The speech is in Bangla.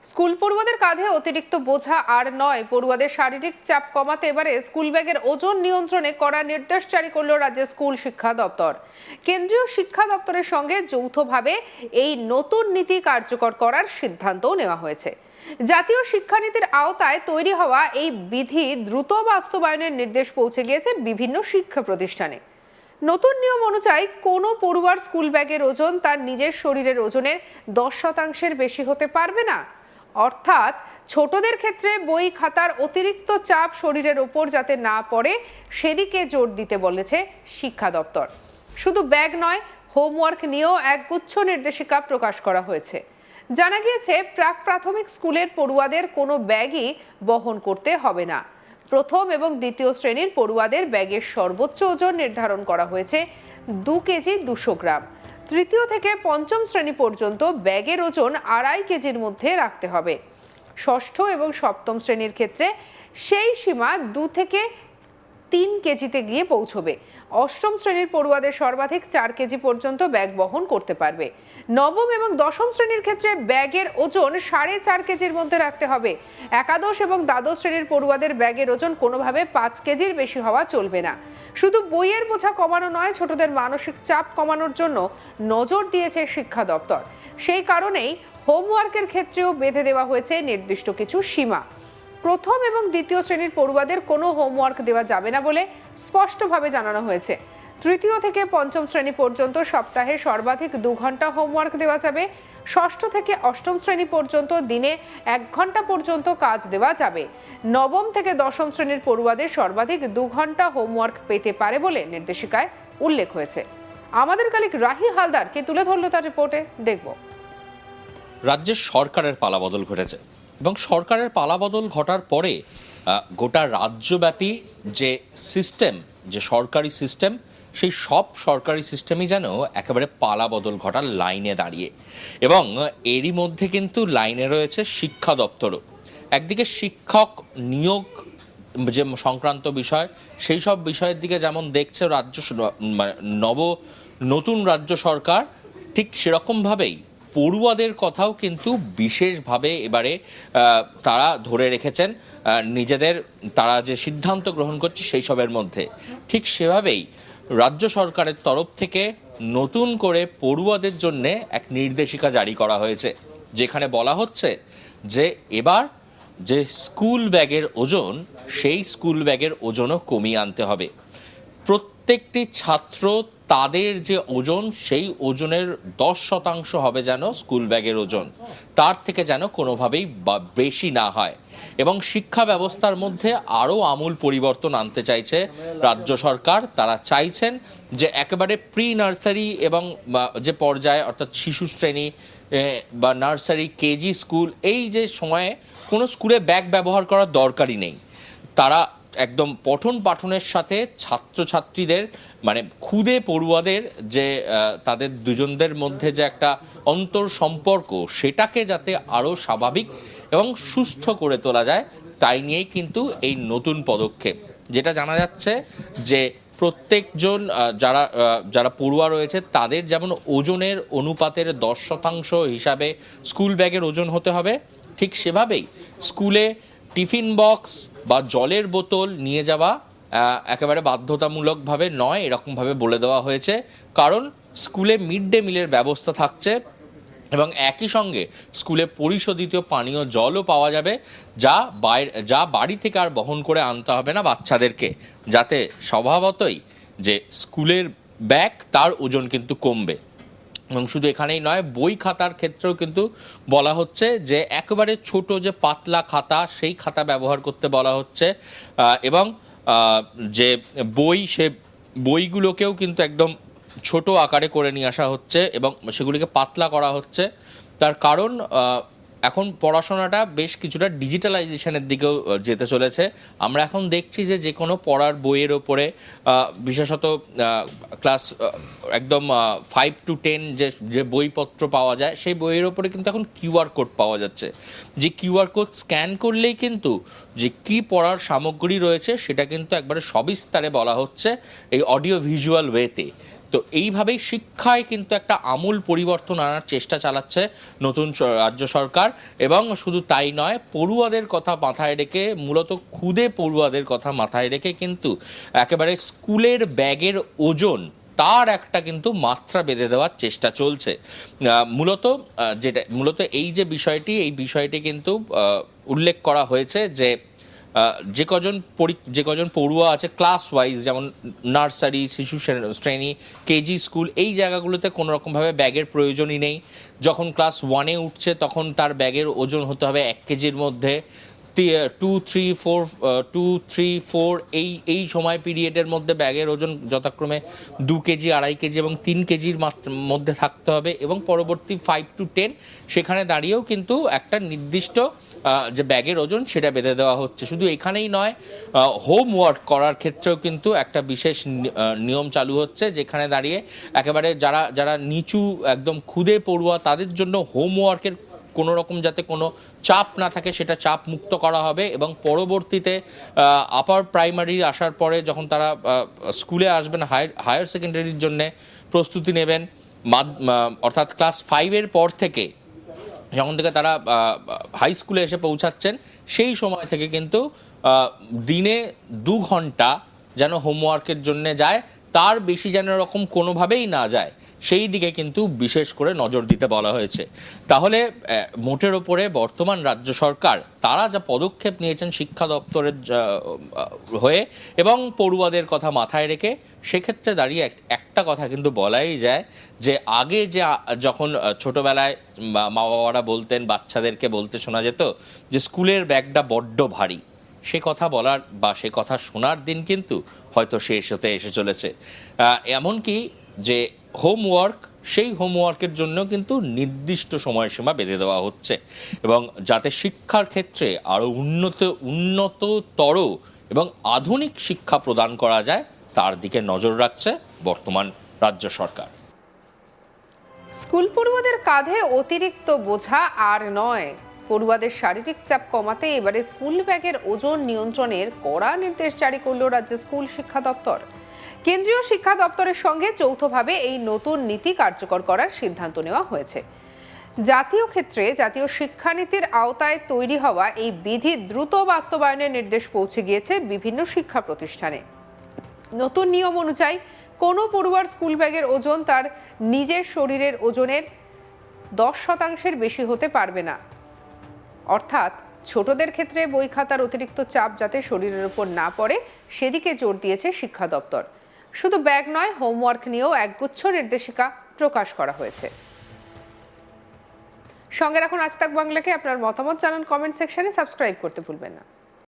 স্কুল পড়ুয়াদের কাঁধে অতিরিক্ত বোঝা আর নয়, পড়ুয়াদের শারীরিক চাপ কমাতে এবারে স্কুল ব্যাগের ওজন নিয়ন্ত্রণে কড়া নির্দেশ জারি করল রাজ্যের স্কুল শিক্ষা দপ্তর। কেন্দ্রীয় শিক্ষা দপ্তরের সঙ্গে যৌথভাবে এই নতুন নীতি কার্যকর করার সিদ্ধান্তও নেওয়া হয়েছে। জাতীয় শিক্ষানীতির আওতায় তৈরি হওয়া এই বিধি দ্রুত বাস্তবায়নের নির্দেশ পৌঁছে গিয়েছে বিভিন্ন শিক্ষা প্রতিষ্ঠানে। নতুন নিয়ম অনুযায়ী কোনো পড়ুয়ার স্কুল ব্যাগের ওজন তার নিজের শরীরের ওজনের 10% বেশি হতে পারবে না। অর্থাৎ ছোটদের ক্ষেত্রে বই খাতার অতিরিক্ত চাপ শরীরের ওপর যাতে না পড়ে সেদিকে জোর দিতে বলেছে শিক্ষা দপ্তর। শুধু ব্যাগ নয়, হোমওয়ার্ক নিয়েও একগুচ্ছ নির্দেশিকা প্রকাশ করা হয়েছে। জানা গিয়েছে প্রাক প্রাথমিক স্কুলের পড়ুয়াদের কোনো ব্যাগই বহন করতে হবে না। প্রথম এবং দ্বিতীয় শ্রেণীর পড়ুয়াদের ব্যাগের সর্বোচ্চ ওজন নির্ধারণ করা হয়েছে 2 কেজি 200 গ্রাম। তৃতীয় থেকে পঞ্চম শ্রেণী পর্যন্ত ব্যাগের ওজন 2.5 কেজির মধ্যে রাখতে হবে। ষষ্ঠ এবং সপ্তম শ্রেণীর ক্ষেত্রে সেই সীমা 2 থেকে 3 কেজিতে গিয়ে পৌঁছবে। অষ্টম শ্রেণীর পড়ুয়াদের সর্বাধিক 4 কেজি পর্যন্ত ব্যাগ বহন করতে পারবে। নবম এবং দশম শ্রেণীর ক্ষেত্রে ব্যাগের ওজন 4.5 কেজির মধ্যে রাখতে হবে। একাদশ এবং দ্বাদশ শ্রেণীর পড়ুয়াদের ব্যাগের ওজন কোনোভাবে 5 কেজির বেশি হওয়া চলবে না। শুধু বইয়ের বোঝা কমানো নয়, ছোটদের মানসিক চাপ কমানোর জন্য নজর দিয়েছে শিক্ষা দপ্তর। সেই কারণেই হোমওয়ার্কের ক্ষেত্রেও বেঁধে দেওয়া হয়েছে নির্দিষ্ট কিছু সীমা। প্রথম এবং দ্বিতীয় শ্রেণীর পড়ুয়াদের কোনো হোমওয়ার্ক দেওয়া যাবে না বলে স্পষ্টভাবে জানানো হয়েছে। তৃতীয় থেকে পঞ্চম শ্রেণী পর্যন্ত সপ্তাহে সর্বাধিক 2 ঘন্টা হোমওয়ার্ক দেওয়া যাবে। ষষ্ঠ থেকে অষ্টম শ্রেণী পর্যন্ত দিনে 1 ঘন্টা পর্যন্ত কাজ দেওয়া যাবে। নবম থেকে দশম শ্রেণীর পড়ুয়াদের সর্বাধিক 2 ঘন্টা হোমওয়ার্ক পেতে পারে বলে নির্দেশিকায় উল্লেখ হয়েছে। আমাদের কালিক রাহি হালদার কে তুলে ধরল তার রিপোর্টে, দেখব। রাজ্যের সরকারের পালাবদল ঘটেছে এবং সরকারের পালাবদল ঘটার পরে গোটা রাজ্যব্যাপী যে সিস্টেম, যে সরকারি সিস্টেম, সেই সব সরকারি সিস্টেমই যেন একেবারে পালাবদল ঘটার লাইনে দাঁড়িয়ে। এবং এরই মধ্যে কিন্তু লাইনে রয়েছে শিক্ষা দপ্তরও। একদিকে শিক্ষক নিয়োগ যে সংক্রান্ত বিষয়, সেই সব বিষয়ের দিকে যেমন দেখছে নতুন রাজ্য সরকার, ঠিক সেরকমভাবেই পড়ুয়াদের কথাও কিন্তু বিশেষভাবে এবারে তারা ধরে রেখেছেন নিজেদের, তারা যে সিদ্ধান্ত গ্রহণ করছে সেই সবের মধ্যে। ঠিক সেভাবেই রাজ্য সরকারের তরফ থেকে নতুন করে পড়ুয়াদের জন্য এক নির্দেশিকা জারি করা হয়েছে, যেখানে বলা হচ্ছে যে এবার যে স্কুল ব্যাগের ওজন, সেই স্কুল ব্যাগের ওজনও কমিয়ে আনতে হবে। প্রত্যেকটি ছাত্র তাদের যে ওজন, সেই ওজনের 10% হবে যেন স্কুল ব্যাগের ওজন, তার থেকে যেন কোনোভাবেই বেশি না হয়। এবং শিক্ষা ব্যবস্থার মধ্যে আরও আমূল পরিবর্তন আনতে চাইছে রাজ্য সরকার। তারা চাইছেন যে একেবারে প্রি নার্সারি এবং যে পর্যায়ে, অর্থাৎ শিশু শ্রেণী বা নার্সারি, কেজি স্কুল, এই যে সময়ে কোনো স্কুলে ব্যাগ ব্যবহার করার দরকারই নেই। তারা একদম পঠন পাঠনের সাথে ছাত্রছাত্রীদের, মানে খুদে পড়ুয়াদের যে তাদের দুজনদের মধ্যে যে একটা অন্তর সম্পর্ক, সেটাকে যাতে আরও স্বাভাবিক এবং সুস্থ করে তোলা যায়, তাই নিয়েই কিন্তু এই নতুন পদক্ষেপ। যেটা জানা যাচ্ছে যে প্রত্যেকজন যারা পড়ুয়া রয়েছে তাদের যেমন ওজনের অনুপাতের 10% হিসাবে স্কুল ব্যাগের ওজন হতে হবে, ঠিক সেভাবেই স্কুলে টিফিন বক্স বা জলের বোতল নিয়ে যাওয়া একেবারে বাধ্যতামূলকভাবে নয়, এরকমভাবে বলে দেওয়া হয়েছে। কারণ স্কুলে মিড ডে মিলের ব্যবস্থা থাকছে এবং একই সঙ্গে স্কুলে পরিশোধিত পানীয় জলও পাওয়া যাবে, যা বাড়ি থেকে আর বহন করে আনতে হবে না বাচ্চাদেরকে, যাতে স্বভাবতই যে স্কুলের ব্যাগ, তার ওজন কিন্তু কমবে। এবং শুধু এখানেই নয়, বই খাতার ক্ষেত্রেও কিন্তু বলা হচ্ছে যে একেবারে ছোট যে পাতলা খাতা, সেই খাতা ব্যবহার করতে বলা হচ্ছে। এবং যে বই, সে বইগুলোকেও কিন্তু একদম ছোট আকারে করে নিয়ে আসা হচ্ছে এবং সেগুলিকে পাতলা করা হচ্ছে। তার কারণ এখন পড়াশোনাটা বেশ কিছুটা ডিজিটালাইজেশনের দিকেও যেতে চলেছে। আমরা এখন দেখছি যে কোনো পড়ার বইয়ের ওপরে, বিশেষত ক্লাস একদম 5 to 10 যে বইপত্র পাওয়া যায়, সেই বইয়ের ওপরে কিন্তু এখন কিউআর কোড পাওয়া যাচ্ছে। যে কিউআর কোড স্ক্যান করলেই কিন্তু যে কি পড়ার সামগ্রী রয়েছে সেটা কিন্তু একবারে সবিস্তারে বলা হচ্ছে এই অডিও ভিজুয়াল ওয়েতে। তো এইভাবেই শিক্ষায় কিন্তু একটা আমূল পরিবর্তন আনার চেষ্টা চালাচ্ছে নতুন রাজ্য সরকার। এবং শুধু তাই নয়, পড়ুয়াদের কথা মাথায় রেখে, মূলত ক্ষুদে পড়ুয়াদের কথা মাথায় রেখে কিন্তু একেবারে স্কুলের ব্যাগের ওজন তার একটা কিন্তু মাত্রা বেঁধে দেওয়ার চেষ্টা চলছে। মূলত এই যে বিষয়টি, এই বিষয়টি কিন্তু উল্লেখ করা হয়েছে যে যে কজন পড়ুয়া আছে ক্লাস ওয়াইজ, যেমন নার্সারি, শিশু শ্রেণী, কেজি স্কুল, এই জায়গাগুলোতে কোনো রকমভাবে ব্যাগের প্রয়োজনই নেই। যখন ক্লাস 1-এ উঠছে তখন তার ব্যাগের ওজন হতে হবে 1 কেজির মধ্যে। 2-3-4 এই সময় পিরিয়ডের মধ্যে ব্যাগের ওজন যথাক্রমে 2 কেজি, 2.5 কেজি এবং 3 কেজির মধ্যে থাকতে হবে। এবং পরবর্তী 5-10 সেখানে দাঁড়িয়েও কিন্তু একটা নির্দিষ্ট যে ব্যাগের ওজন সেটা বেঁধে দেওয়া হচ্ছে। শুধু এখানেই নয়, হোমওয়ার্ক করার ক্ষেত্রেও কিন্তু একটা বিশেষ নিয়ম চালু হচ্ছে, যেখানে দাঁড়িয়ে একেবারে যারা নিচু একদম ক্ষুদে পড়ুয়া তাদের জন্য হোমওয়ার্কের কোনো রকম যাতে কোনো চাপ না থাকে সেটা চাপ মুক্ত করা হবে। এবং পরবর্তীতে আপার প্রাইমারি আসার পরে যখন তারা স্কুলে আসবেন, হায়ার সেকেন্ডারির জন্যে প্রস্তুতি নেবেন, অর্থাৎ ক্লাস 5-এর পর থেকে যখন থেকে তারা হাই স্কুলে এসে পৌঁছাচ্ছেন, সেই সময় থেকে কিন্তু দিনে 2 ঘন্টা যেন হোমওয়ার্কের জন্য যায়, তার বেশি যেন এরকম কোনোভাবেই না যায়, সেই দিকে কিন্তু বিশেষ করে নজর দিতে বলা হয়েছে। তাহলে মোটের ওপরে বর্তমান রাজ্য সরকার তারা যা পদক্ষেপ নিয়েছেন শিক্ষা দপ্তরের হয়ে এবং পড়ুয়াদের কথা মাথায় রেখে, সেক্ষেত্রে দাঁড়িয়ে একটা কথা কিন্তু বলাই যায় যে আগে যে যখন ছোটবেলায় মা বাবারা বলতেন, বাচ্চাদেরকে বলতে শোনা যেত যে স্কুলের ব্যাগটা বড্ড ভারী, সে কথা বলার বা সে কথা শোনার দিন কিন্তু হয়তো শেষ হতে এসে চলেছে। এমনকি যে হোমওয়ার্ক, সেই হোমওয়ার্কের জন্য কিন্তু নির্দিষ্ট সময়সীমা বেঁধে দেওয়া হচ্ছে এবং যাতে শিক্ষার ক্ষেত্রে আরও উন্নততর এবং আধুনিক শিক্ষা প্রদান করা যায় তার দিকে নজর রাখছে বর্তমান রাজ্য সরকার। স্কুল পড়ুয়াদের কাঁধে অতিরিক্ত বোঝা আর নয়। পড়ুয়াদের শারীরিক চাপ কমাতে এবারে স্কুল ব্যাগের ওজন নিয়ন্ত্রণের কড়া নির্দেশ জারি করল রাজ্যের স্কুল শিক্ষা দপ্তর। কেন্দ্রীয় শিক্ষা দপ্তরের সঙ্গে যৌথভাবে এই নতুন নীতি কার্যকর করার সিদ্ধান্ত নেওয়া হয়েছে। জাতীয় ক্ষেত্রে জাতীয় শিক্ষানীতির আওতায় তৈরি হওয়া এই বিধি দ্রুত বাস্তবায়নের নির্দেশ পৌঁছে গিয়েছে বিভিন্ন শিক্ষা প্রতিষ্ঠানে। নতুন নিয়ম অনুযায়ী কোনো পড়ুয়ার স্কুল ব্যাগের ওজন তার নিজের শরীরের ওজনের 10% বেশি হতে পারবে না। অর্থাৎ ছোটদের ক্ষেত্রে বই খাতার অতিরিক্ত চাপ যাতে শরীরের উপর না পড়ে সেদিকে জোর দিয়েছে শিক্ষা দপ্তর। শুধু ব্যাগ নয়, হোমওয়ার্ক নিয়েও একগুচ্ছ নির্দেশিকা প্রকাশ করা হয়েছে। সঙ্গে রাখুন আজ তাক বাংলাকে। আপনার মতামত জানান কমেন্ট সেকশনে, সাবস্ক্রাইব করতে ভুলবেন না।